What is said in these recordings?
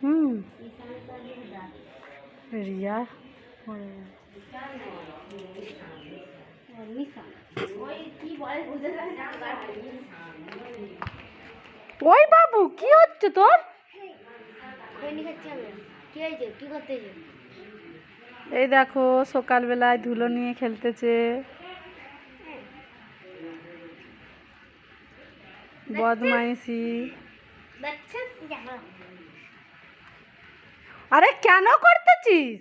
হুম রিয়া ওই বাবু কি হচ্ছে তোর? এই দেখো সকালবেলায় ধুলো নিয়ে খেলতেছে। বদমাইশি। আরে কেন করতেছিস?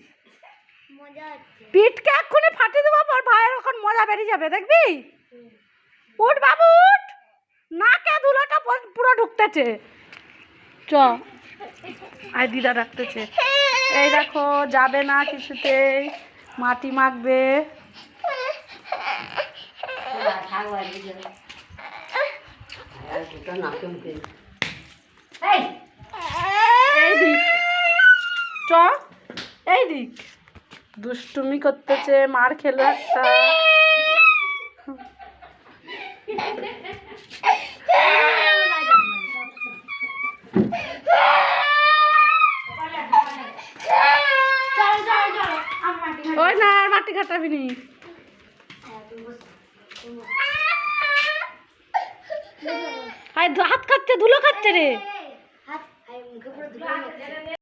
পিঠকে এক্ষুনি ফাটিয়ে দেবো, পর ভাইয়ের ওখান মজা বেরিয়ে যাবে দেখবি। উঠ বাবু উঠ, নাকে ধুলোটা পুরো ঢুকতেছে। চ আই দিদা ডাকতেছে। এই দেখো যাবে না কিছুতেই, মাটি মাখবে। এই দিক চ, এই দিক দুষ্টুমি করতেছে, মার খেলো একটা। ওই না আর মাটি কাটাবি নি। হাত খাচ্ছে, ধুলো খাচ্ছে রে।